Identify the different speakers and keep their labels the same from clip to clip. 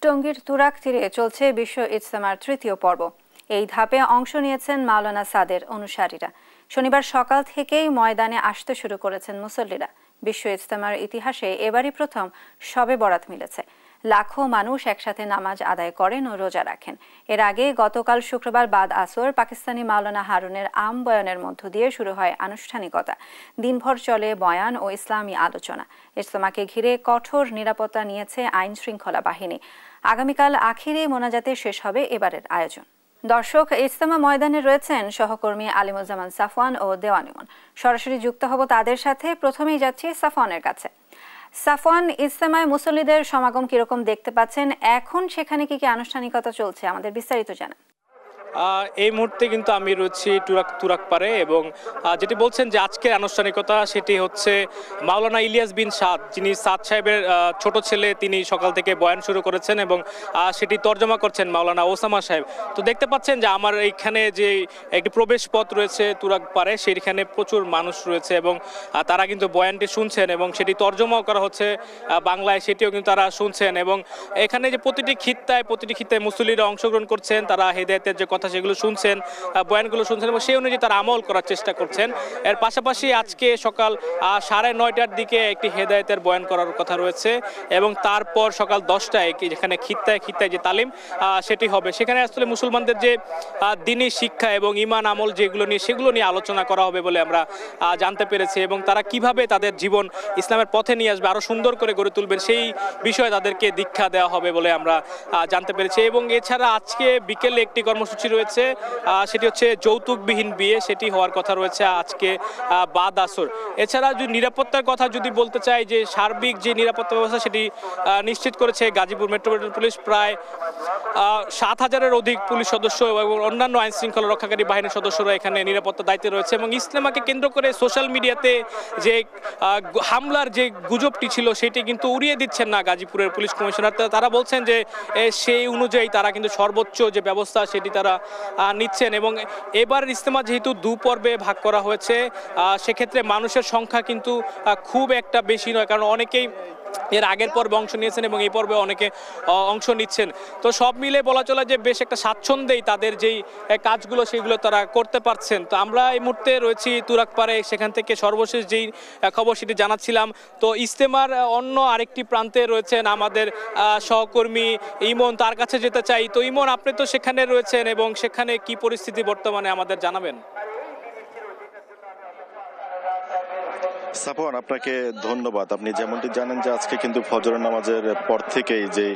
Speaker 1: টঙ্গীর তুরাগ তীরে চলছে বিশ্ব ইজতেমার তৃতীয় পর্ব। এই ধাপে অংশ নিয়েছেন মাওলানা সাদের অনুসারীরা। শনিবার সকাল থেকেই ময়দানে আসতে শুরু করেছেন মুসল্লিরা। বিশ্ব ইজতেমার ইতিহাসে এবারই প্রথম শবে বরাত মিলেছে। লাখো মানুষ একসাথে নামাজ আদায় করেন ও রোজা রাখেন। এর আগে গতকাল শুক্রবার বাদ আসর পাকিস্তানি মাওলানা হারুনের আম বয়ানের মধ্য দিয়ে শুরু হয় আনুষ্ঠানিকতা। দিনভর চলে বয়ান ও ইসলামী আলোচনা। ইজতেমাকে ঘিরে কঠোর নিরাপত্তা নিয়েছে আইন শৃঙ্খলা বাহিনী। আগামীকাল আখিরি মোনাজাতে শেষ হবে এবারের আয়োজন। দর্শক, ইজতেমা ময়দানে রয়েছেন সহকর্মী আলিমুজ্জামান সাফওয়ান ও দেওয়ান ইমন। সরাসরি যুক্ত হব তাদের সাথে। প্রথমেই যাচ্ছি সাফওয়ানের কাছে। সাফওয়ান, ইজতেমায় মুসল্লিদের সমাগম কিরকম দেখতে পাচ্ছেন? এখন সেখানে কি কি আনুষ্ঠানিকতা চলছে, আমাদের বিস্তারিত জানান।
Speaker 2: এই মুহূর্তে কিন্তু আমি রয়েছি তুরাগ পারে এবং যেটি বলছেন যে আজকের আনুষ্ঠানিকতা সেটি হচ্ছে মাওলানা ইলিয়াস বিন সাদ, যিনি সাদ সাহেবের ছোট ছেলে, তিনি সকাল থেকে বয়ান শুরু করেছেন এবং সেটি তর্জমা করছেন মাওলানা ওসামা সাহেব। তো দেখতে পাচ্ছেন যে আমার এইখানে যে একটি প্রবেশ পথ রয়েছে তুরাগ পারে, সেইখানে প্রচুর মানুষ রয়েছে এবং তারা কিন্তু বয়ানটি শুনছেন এবং সেটি তর্জমাও করা হচ্ছে বাংলায়, সেটিও কিন্তু তারা শুনছেন। এবং এখানে যে প্রতিটি খিত্তায় মুসল্লিরা অংশগ্রহণ করছেন, তারা হেদায়েতের যে কথা সেগুলো শুনছেন, বয়ানগুলো শুনছেন এবং সেই অনুযায়ী তারা আমল করার চেষ্টা করছেন। এর পাশাপাশি আজকে সকাল 9:30টার দিকে একটি হেদায়েতের বয়ান করার কথা রয়েছে এবং তারপর সকাল 10টায় যেখানে খিত্তায় যে তালিম সেটি হবে। সেখানে আসলে মুসলমানদের যে দ্বীনি শিক্ষা এবং ঈমান আমল সেগুলো নিয়ে আলোচনা করা হবে বলে আমরা জানতে পেরেছি এবং তারা কিভাবে তাদের জীবন ইসলামের পথে নিয়ে আসবে, আরো সুন্দর করে গড়ে তুলবেন, সেই বিষয়ে তাদেরকে দীক্ষা দেওয়া হবে বলে আমরা জানতে পেরেছি। এবং এছাড়া আজকে বিকেলে একটি কর্মসূচি রয়েছে, সেটি হচ্ছে যৌতুকবিহীন বিয়ে, সেটি হওয়ার কথা রয়েছে আজকে বাদ আসর। এছাড়া যদি নিরাপত্তার কথা যদি বলতে চাই, যে সার্বিক যে নিরাপত্তা ব্যবস্থা সেটি নিশ্চিত করেছে গাজীপুর মেট্রোপলিটন পুলিশ। প্রায় 7,000-এর অধিক পুলিশ সদস্য এবং অন্যান্য আইন শৃঙ্খলা রক্ষাকারী বাহিনীর সদস্যরা এখানে নিরাপত্তা দায়িত্বে রয়েছে। এবং ইজতেমাকে কেন্দ্র করে সোশ্যাল মিডিয়াতে যে হামলার যে গুজবটি ছিল সেটি কিন্তু উড়িয়ে দিচ্ছেন না গাজীপুরের পুলিশ কমিশনার। তারা বলছেন যে সেই অনুযায়ী তারা কিন্তু সর্বোচ্চ যে ব্যবস্থা সেটি তারা নিচ্ছেন। এবং এবার ইজতেমা যেহেতু 2 পর্বে ভাগ করা হয়েছে, সেক্ষেত্রে মানুষের সংখ্যা কিন্তু খুব একটা বেশি নয়, কারণ অনেকেই এর আগের পর্বে অংশ নিয়েছেন এবং এই পর্বে অনেকে অংশ নিচ্ছেন। তো সব মিলে বলা চলে যে বেশ একটা স্বাচ্ছন্দ্যেই তাদের যেই কাজগুলো সেগুলো তারা করতে পারছেন। তো আমরা এই মুহূর্তে রয়েছি তুরাগ পারে, সেখান থেকে সর্বশেষ যেই খবর সেটি জানাচ্ছিলাম। তো ইজতেমার অন্য আরেকটি প্রান্তে রয়েছেন আমাদের সহকর্মী ইমন, তার কাছে যেতে চাই। তো ইমন, আপনি তো সেখানে রয়েছেন এবং সেখানে কি পরিস্থিতি বর্তমানে আমাদের জানাবেন।
Speaker 3: সাফওয়ান, আপনাকে ধন্যবাদ। আপনি যেমনটি জানেন যে আজকে কিন্তু ফজরের নামাজের পর থেকেই যে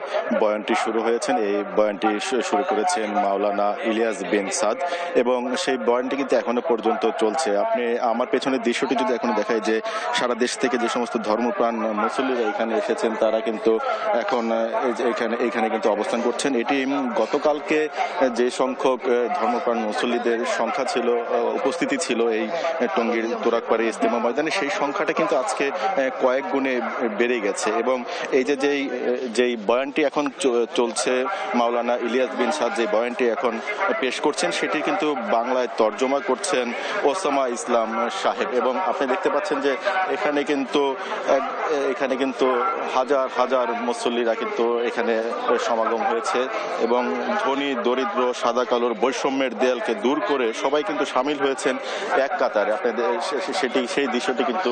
Speaker 3: বয়ানটি শুরু হয়েছেন, এই বয়ানটি শুরু করেছেন মাওলানা ইলিয়াস বিন সাদ এবং সেই বয়ানটি কিন্তু এখনো পর্যন্ত চলছে। আপনি আমার পেছনের দৃশ্যটি যদি এখনো দেখায় যে সারা দেশ থেকে যে সমস্ত ধর্মপ্রাণ মুসল্লিরা এখানে এসেছেন, তারা কিন্তু এখন এখানে কিন্তু অবস্থান করছেন। এটি গতকালকে যে সংখ্যক ধর্মপ্রাণ মুসল্লিদের সংখ্যা ছিল, উপস্থিতি ছিল এই টঙ্গীর তুরাগপাড়ি ইজতেমা ময়দানে, সেই সংখ্যাটা কিন্তু আজকে কয়েক গুণে বেড়ে গেছে। এবং এই যেই বয়ানটি এখন চলছে, মাওলানা ইলিয়াস বিন সাদ যে বয়ানটি এখন পেশ করছেন, সেটি কিন্তু বাংলায় তর্জমা করছেন ওসামা ইসলাম সাহেব। এবং আপনি দেখতে পাচ্ছেন যে এখানে কিন্তু হাজার হাজার মুসল্লিরা কিন্তু এখানে সমাগম হয়েছে এবং ধনী দরিদ্র সাদা কালোর বৈষম্যের দেয়ালকে দূর করে সবাই কিন্তু সামিল হয়েছেন এক কাতারে। আপনাদের সেই দৃশ্যটি কিন্তু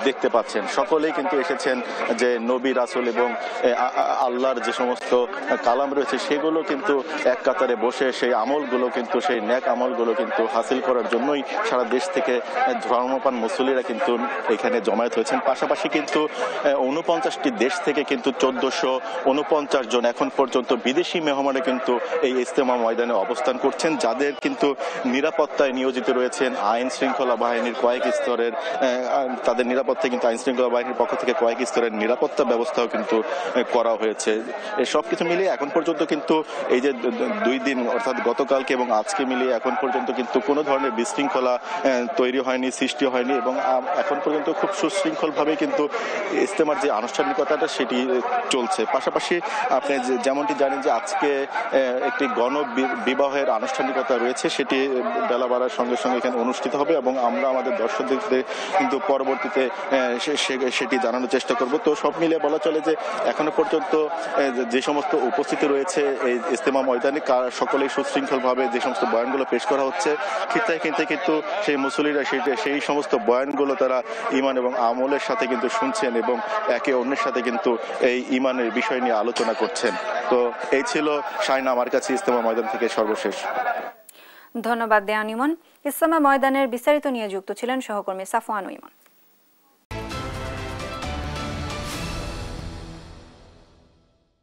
Speaker 3: দেখতে পাচ্ছেন। সকলেই কিন্তু এসেছেন যে নবী রাসূল এবং আল্লাহর যে সমস্ত কালাম রয়েছে সেগুলো কিন্তু এক কাতারে বসে সেই আমলগুলো কিন্তু, সেই নেক আমলগুলো কিন্তু হাসিল করার জন্যই সারা দেশ থেকে ধর্মপ্রাণ মুসল্লিরা কিন্তু এখানে জমায়েত হয়েছেন। পাশাপাশি কিন্তু 49টি দেশ থেকে কিন্তু 1449 জন এখন পর্যন্ত বিদেশি মেহমানে কিন্তু এই ইজতেমা ময়দানে অবস্থান করছেন, যাদের কিন্তু নিরাপত্তায় নিয়োজিত রয়েছেন আইন শৃঙ্খলা বাহিনীর কয়েক স্তরের, তাদের নিরাপত্তায় কিন্তু আইন শৃঙ্খলা বাহিনীর পক্ষ থেকে কয়েক স্তরের নিরাপত্তা ব্যবস্থাও কিন্তু করা হয়েছে। সব কিছু মিলিয়ে এখন পর্যন্ত কিন্তু এই যে 2 দিন অর্থাৎ গতকালকে এবং আজকে মিলিয়ে এখন পর্যন্ত কিন্তু কোনো ধরনের বিশৃঙ্খলা তৈরি হয়নি, সৃষ্টি হয়নি এবং এখন পর্যন্ত খুব সুশৃঙ্খলভাবে কিন্তু ইজতেমার যে আনুষ্ঠানিকতাটা সেটি চলছে। পাশাপাশি আপনি যেমনটি জানেন যে আজকে একটি গণবিবাহের আনুষ্ঠানিকতা রয়েছে, সেটি বেলা বাড়ার সঙ্গে সঙ্গে এখানে অনুষ্ঠিত হবে এবং আমরা আমাদের দর্শকদের কিন্তু কিন্তু পরবর্তীতে সেটি জানানোর চেষ্টা করব। তো সব মিলে বলা চলে যে এখনো পর্যন্ত যে সমস্ত উপস্থিতি রয়েছে এই ইজতেমা ময়দানে সকলেই সুশৃঙ্খলভাবে যে সমস্ত বয়ানগুলো পেশ করা হচ্ছে, খিত্তায় কিন্তু সেই মুসল্লিরা সেই সমস্ত বয়ানগুলো তারা ঈমান এবং আমলের সাথে কিন্তু শুনছেন এবং একে অন্যের সাথে কিন্তু এই ঈমানের বিষয় নিয়ে আলোচনা করছেন। তো এই ছিল শাহিন আমার কাছে ইজতেমা ময়দান থেকে সর্বশেষ।
Speaker 1: ধন্যবাদ দেওয়ান ইমন। ইজতেমা ময়দানের বিস্তারিত নিয়ে যুক্ত ছিলেন সহকর্মী সাফওয়ান ইমন।